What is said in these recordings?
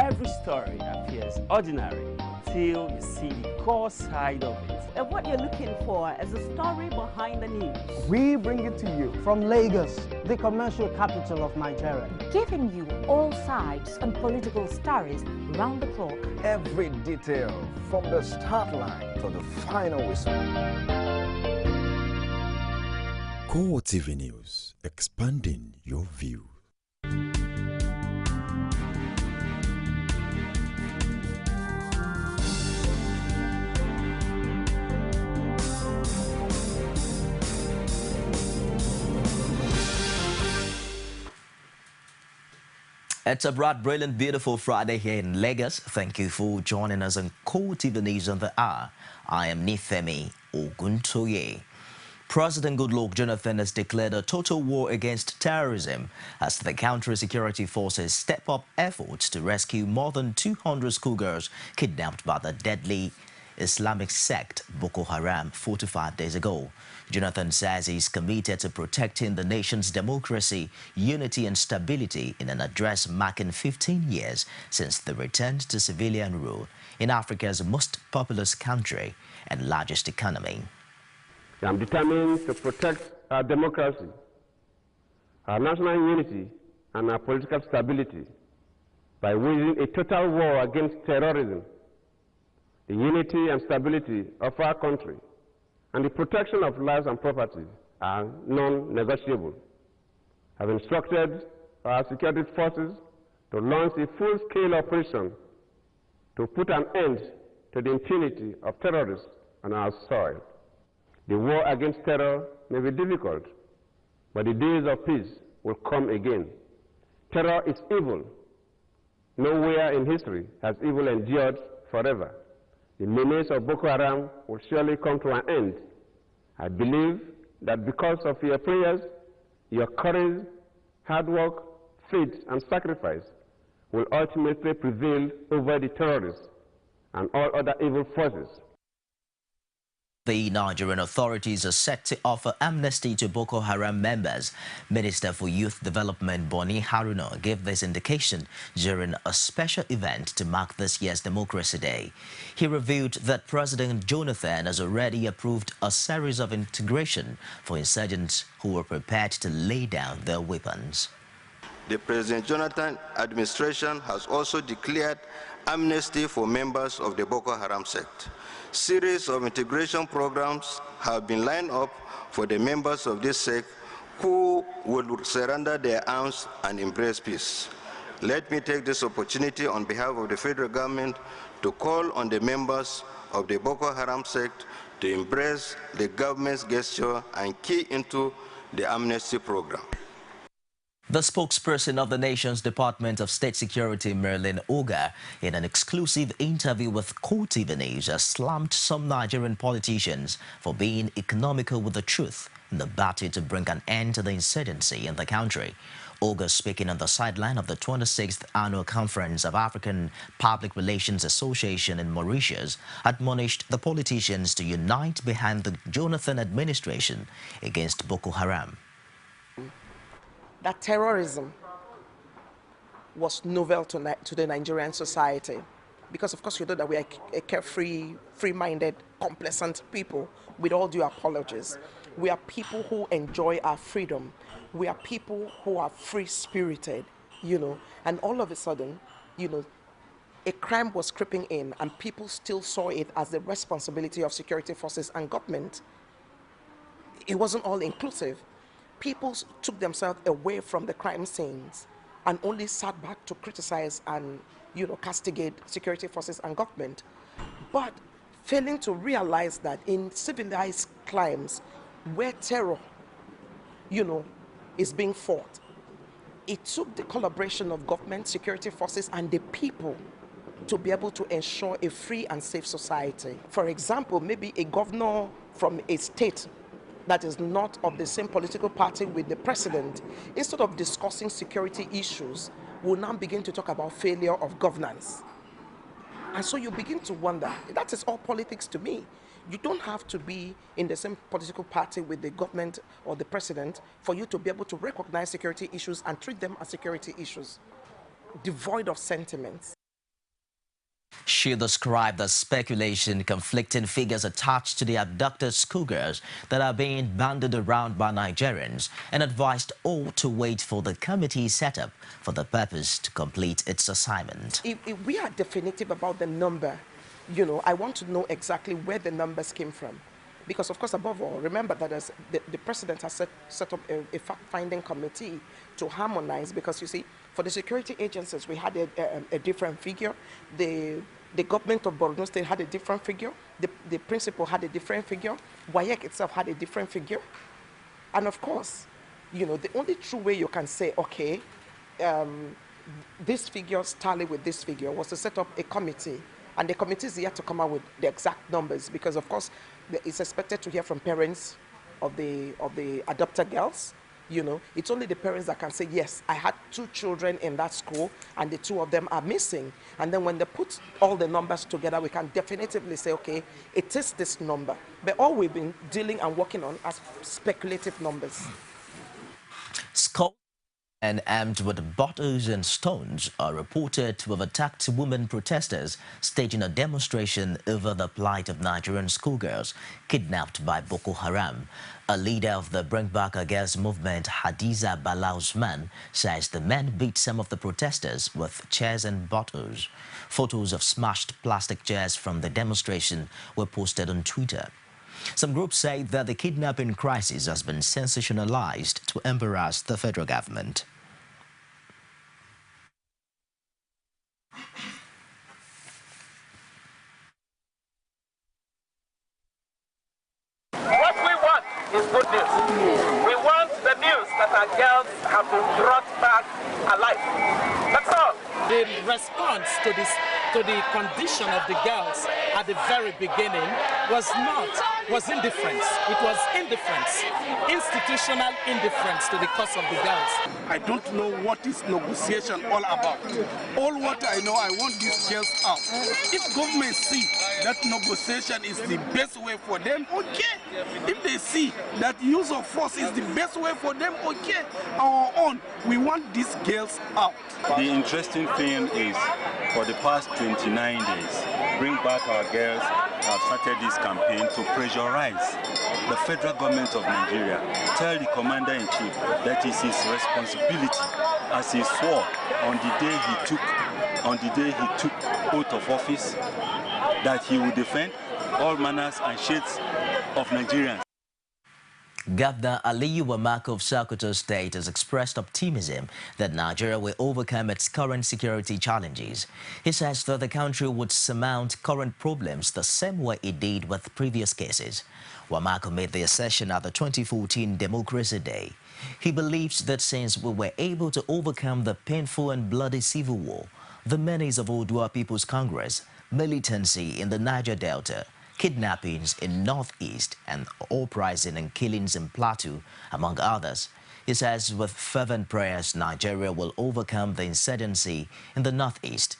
Every story appears ordinary until you see the core side of it. And what you're looking for is a story behind the news. We bring it to you from Lagos, the commercial capital of Nigeria. Giving you all sides and political stories round the clock. Every detail from the start line to the final whistle. CoreTV News, expanding your view. It's a bright, brilliant, beautiful Friday here in Lagos. Thank you for joining us on CoreTV News on the Hour. I am Nifemi Oguntoye. President Goodluck Jonathan has declared a total war against terrorism as the counter-security forces step up efforts to rescue more than 200 schoolgirls kidnapped by the deadly Islamic sect Boko Haram 45 days ago. Jonathan says he's committed to protecting the nation's democracy, unity and stability in an address marking 15 years since the return to civilian rule in Africa's most populous country and largest economy. I'm determined to protect our democracy, our national unity and our political stability by waging a total war against terrorism. The unity and stability of our country and the protection of lives and property are non-negotiable. I've instructed our security forces to launch a full-scale operation to put an end to the impunity of terrorists on our soil. The war against terror may be difficult, but the days of peace will come again. Terror is evil. Nowhere in history has evil endured forever. The menace of Boko Haram will surely come to an end. I believe that because of your prayers, your courage, hard work, faith, and sacrifice will ultimately prevail over the terrorists and all other evil forces. The Nigerian authorities are set to offer amnesty to Boko Haram members. Minister for Youth Development Boni Haruna gave this indication during a special event to mark this year's Democracy Day. He revealed that President Jonathan has already approved a series of integration for insurgents who were prepared to lay down their weapons. The President Jonathan administration has also declared amnesty for members of the Boko Haram sect. Series of integration programs have been lined up for the members of this sect who would surrender their arms and embrace peace. Let me take this opportunity on behalf of the federal government to call on the members of the Boko Haram sect to embrace the government's gesture and key into the amnesty program. The spokesperson of the nation's Department of State Security, Marilyn Oga, in an exclusive interview with CoreTV News, has slammed some Nigerian politicians for being economical with the truth in the battle to bring an end to the insurgency in the country. Oga, speaking on the sideline of the 26th Annual Conference of African Public Relations Association in Mauritius, admonished the politicians to unite behind the Jonathan administration against Boko Haram. That terrorism was novel to the Nigerian society because, of course, you know that we are a carefree, free-minded, complacent people with all due apologies. We are people who enjoy our freedom. We are people who are free-spirited, you know, and all of a sudden, you know, a crime was creeping in and people still saw it as the responsibility of security forces and government. It wasn't all inclusive. People took themselves away from the crime scenes and only sat back to criticize and, you know, castigate security forces and government, but failing to realize that in civilized climes where terror, you know, is being fought, it took the collaboration of government, security forces, and the people to be able to ensure a free and safe society. For example, maybe a governor from a state that is not of the same political party with the president, instead of discussing security issues, will now begin to talk about failure of governance. And so you begin to wonder, that is all politics to me. You don't have to be in the same political party with the government or the president for you to be able to recognize security issues and treat them as security issues, devoid of sentiments. She described the speculation, conflicting figures attached to the abducted schoolgirls that are being bandied around by Nigerians and advised all to wait for the committee set up for the purpose to complete its assignment. If we are definitive about the number, you know, I want to know exactly where the numbers came from. Because, of course, above all, remember that as the president has set up a fact-finding committee to harmonize, because, you see, for the security agencies, we had a different figure. The government of Borno State had a different figure. The principal had a different figure. WAEC itself had a different figure. And, of course, you know, the only true way you can say, okay, this figure tally with this figure was to set up a committee. And the committee is yet to come out with the exact numbers because, of course, it's expected to hear from parents of the adopted girls. You know, it's only the parents that can say, yes, I had 2 children in that school and the 2 of them are missing. And then when they put all the numbers together, we can definitively say, okay, it is this number. But all we've been dealing and working on are speculative numbers. And armed with bottles and stones are reported to have attacked women protesters staging a demonstration over the plight of Nigerian schoolgirls kidnapped by Boko Haram. A leader of the Bring Back Our Girls movement, Hadiza Bala Usman, says the men beat some of the protesters with chairs and bottles. Photos of smashed plastic chairs from the demonstration were posted on Twitter. Some groups say that the kidnapping crisis has been sensationalized to embarrass the federal government. What we want is good news. We want the news that our girls have been brought back alive. That's all. The response to the condition of the girls at the very beginning was indifference. It was indifference, institutional indifference to the cause of the girls. I don't know what is negotiation all about. All what I know, I want these girls out. If government see that negotiation is the best way for them, okay. If they see that use of force is the best way for them, okay. Our own, we want these girls out. The interesting thing is, for the past 29 days, Bring Back Our Girls have started this campaign to pressurize the federal government of Nigeria, tell the commander-in-chief that it's his responsibility, as he swore on the day he took oath of office, that he will defend all manners and shades of Nigerians. Governor Aliyu Wamako of Sokoto State has expressed optimism that Nigeria will overcome its current security challenges. He says that the country would surmount current problems the same way it did with previous cases. Wamako made the assertion at the 2014 Democracy Day. He believes that since we were able to overcome the painful and bloody civil war, the menace of Oodua People's Congress, militancy in the Niger Delta, kidnappings in Northeast, and uprising and killings in Plateau, among others. He says with fervent prayers, Nigeria will overcome the insurgency in the Northeast.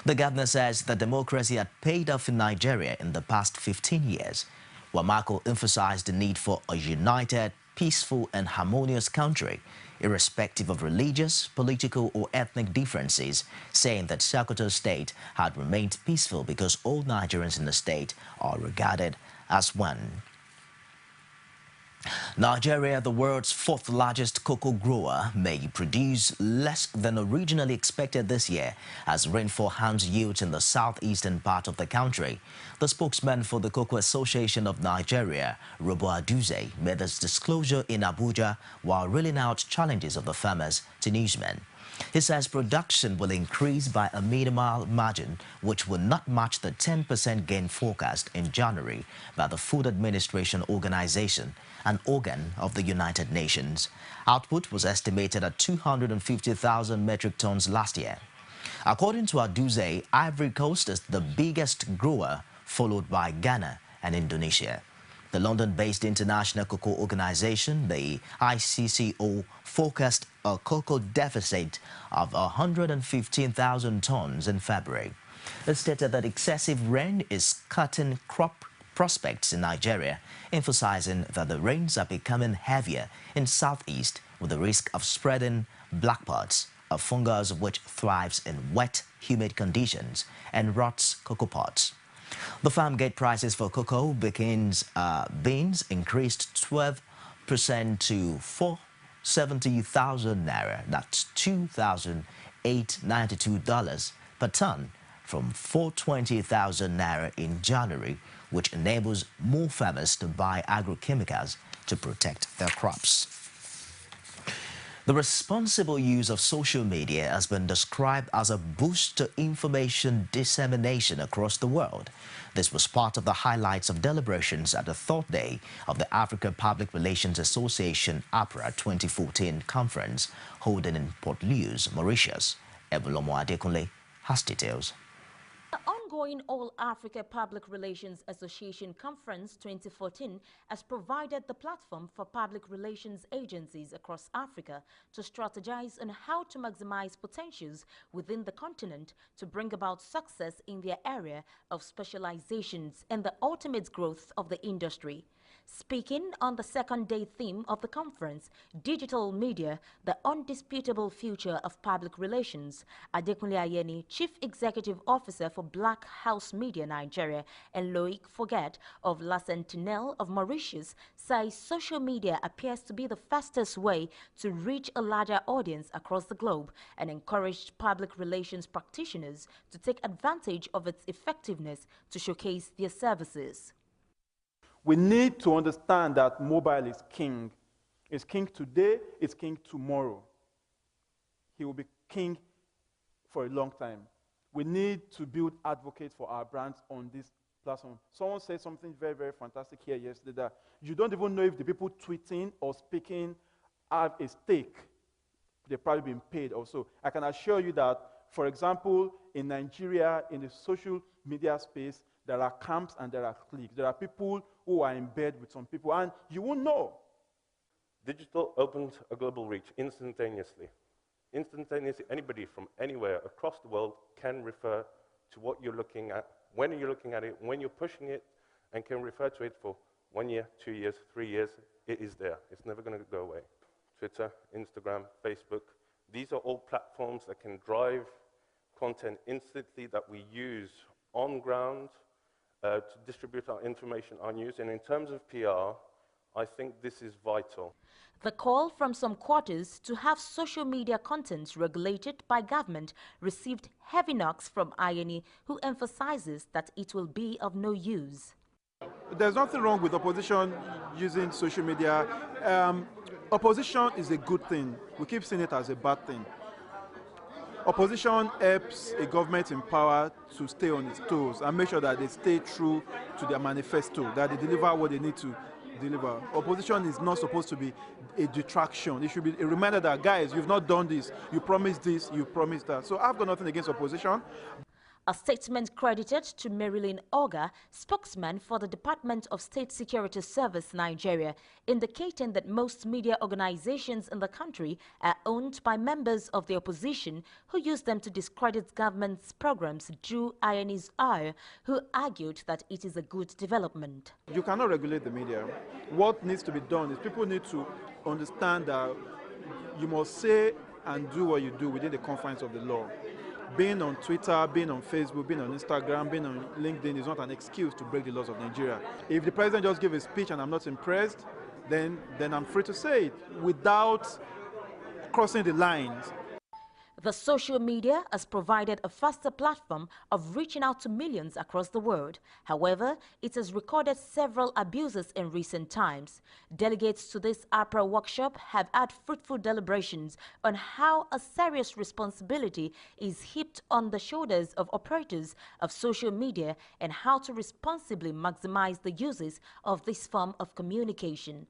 The governor says that democracy had paid off in Nigeria in the past 15 years. Wamako emphasized the need for a united, peaceful and harmonious country, irrespective of religious, political or ethnic differences, saying that Sokoto State had remained peaceful because all Nigerians in the state are regarded as one. Nigeria, the world's 4th largest cocoa grower, may produce less than originally expected this year as rainfall harms yields in the southeastern part of the country. The spokesman for the Cocoa Association of Nigeria, Robo Aduze, made this disclosure in Abuja while reeling out challenges of the farmers to newsmen. He says production will increase by a minimal margin, which will not match the 10% gain forecast in January by the Food Administration Organization, an organ of the United Nations. Output was estimated at 250,000 metric tons last year. According to Aduze, Ivory Coast is the biggest grower, followed by Ghana and Indonesia. The London-based International Cocoa Organization, the ICCO, forecast a cocoa deficit of 115,000 tons in February. It stated that excessive rain is cutting crop prospects in Nigeria, emphasizing that the rains are becoming heavier in southeast with the risk of spreading black spots a fungus which thrives in wet, humid conditions and rots cocoa pods. The farm gate prices for cocoa beans increased 12% to 470,000 naira. That's $2,892 per ton from 420,000 naira in January, which enables more farmers to buy agrochemicals to protect their crops. The responsible use of social media has been described as a boost to information dissemination across the world. This was part of the highlights of deliberations at the third day of the Africa Public Relations Association APRA 2014 conference holding in Port Louis, Mauritius. Ebulomo Adekunle has details. The ongoing All Africa Public Relations Association Conference 2014 has provided the platform for public relations agencies across Africa to strategize on how to maximize potentials within the continent to bring about success in their area of specializations and the ultimate growth of the industry. Speaking on the second day theme of the conference, Digital Media, the Undisputable Future of Public Relations, Adekunle Ayeni, Chief Executive Officer for Black House Media Nigeria, and Loic Forget of La Sentinelle of Mauritius, says social media appears to be the fastest way to reach a larger audience across the globe and encouraged public relations practitioners to take advantage of its effectiveness to showcase their services. We need to understand that mobile is king. It's king today, it's king tomorrow. He will be king for a long time. We need to build advocates for our brands on this platform. Someone said something very, very fantastic here yesterday that you don't even know if the people tweeting or speaking have a stake. They've probably been paid also. I can assure you that, for example, in Nigeria, in the social media space, there are camps and there are cliques. There are people who are in bed with some people, and you won't know. Digital opens a global reach instantaneously. Instantaneously, anybody from anywhere across the world can refer to what you're looking at, when you're looking at it, when you're pushing it, and can refer to it for 1 year, 2 years, 3 years. It is there. It's never going to go away. Twitter, Instagram, Facebook, these are all platforms that can drive content instantly that we use on ground to distribute our information, our news. And in terms of PR, I think this is vital. The call from some quarters to have social media content regulated by government received heavy knocks from Ayeni, who emphasizes that it will be of no use. There's nothing wrong with opposition using social media. Opposition is a good thing. We keep seeing it as a bad thing. Opposition helps a government in power to stay on its toes and make sure that they stay true to their manifesto, that they deliver what they need to deliver. Opposition is not supposed to be a detraction. It should be a reminder that, guys, you've not done this, you promised this, you promised that. So I've got nothing against opposition. A statement credited to Marilyn Oga, spokesman for the Department of State Security Service Nigeria, indicating that most media organizations in the country are owned by members of the opposition who use them to discredit government's programs, drew Ayeni's ire, who argued that it is a good development. You cannot regulate the media. What needs to be done is people need to understand that you must say and do what you do within the confines of the law. Being on Twitter, being on Facebook, being on Instagram, being on LinkedIn is not an excuse to break the laws of Nigeria. If the president just gave a speech and I'm not impressed, then I'm free to say it without crossing the lines. The social media has provided a faster platform of reaching out to millions across the world. However, it has recorded several abuses in recent times. Delegates to this APRA workshop have had fruitful deliberations on how a serious responsibility is heaped on the shoulders of operators of social media and how to responsibly maximize the uses of this form of communication.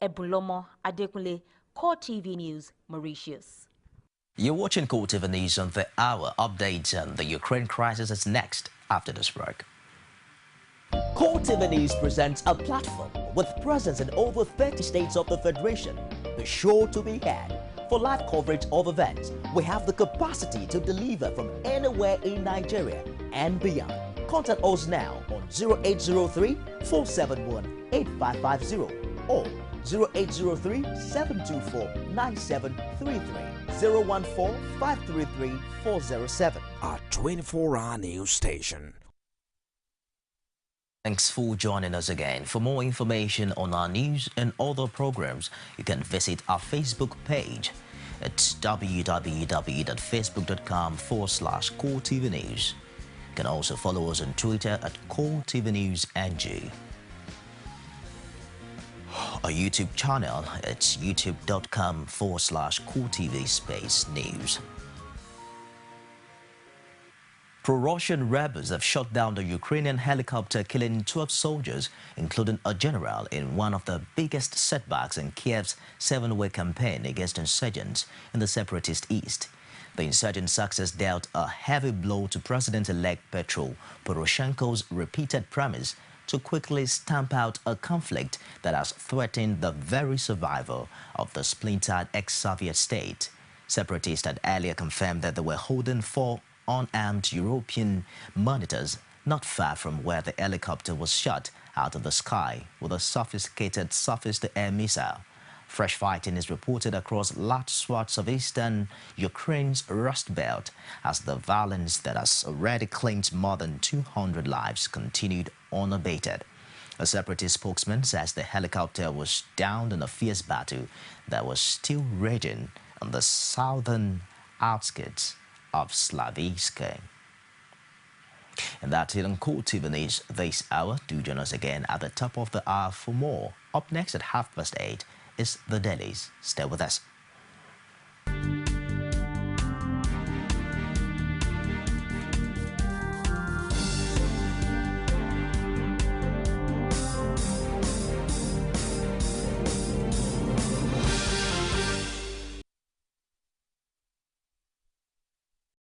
Ebulomo Adekunle, CoreTV News, Mauritius. You're watching CoreTV News on the Hour. Update on the Ukraine crisis is next after this break. CoreTV News presents a platform with presence in over 30 states of the Federation. Be sure to be had. For live coverage of events, we have the capacity to deliver from anywhere in Nigeria and beyond. Contact us now on 0803-471-8550 or 0803-724-9733. 014-533-407. Our 24-hour news station. Thanks for joining us again. For more information on our news and other programs, you can visit our Facebook page. It's www.facebook.com/CoreTV News. You can also follow us on Twitter at CoreTV News NG. Our YouTube channel, it's youtube.com/CoreTV_news. Pro-Russian rebels have shot down the Ukrainian helicopter, killing 12 soldiers, including a general, in one of the biggest setbacks in Kiev's 7-way campaign against insurgents in the separatist east. The insurgent success dealt a heavy blow to President-elect Petro Poroshenko's repeated promise to quickly stamp out a conflict that has threatened the very survival of the splintered ex-Soviet state. Separatists had earlier confirmed that they were holding 4 unarmed European monitors not far from where the helicopter was shot out of the sky with a sophisticated surface-to-air missile. Fresh fighting is reported across large swaths of eastern Ukraine's Rust Belt as the violence that has already claimed more than 200 lives continued unabated. A separatist spokesman says the helicopter was downed in a fierce battle that was still raging on the southern outskirts of Slaviansk. And that's it on CoreTV News this hour. Do join us again at the top of the hour for more. Up next at 8:30 is The Dailies. Stay with us.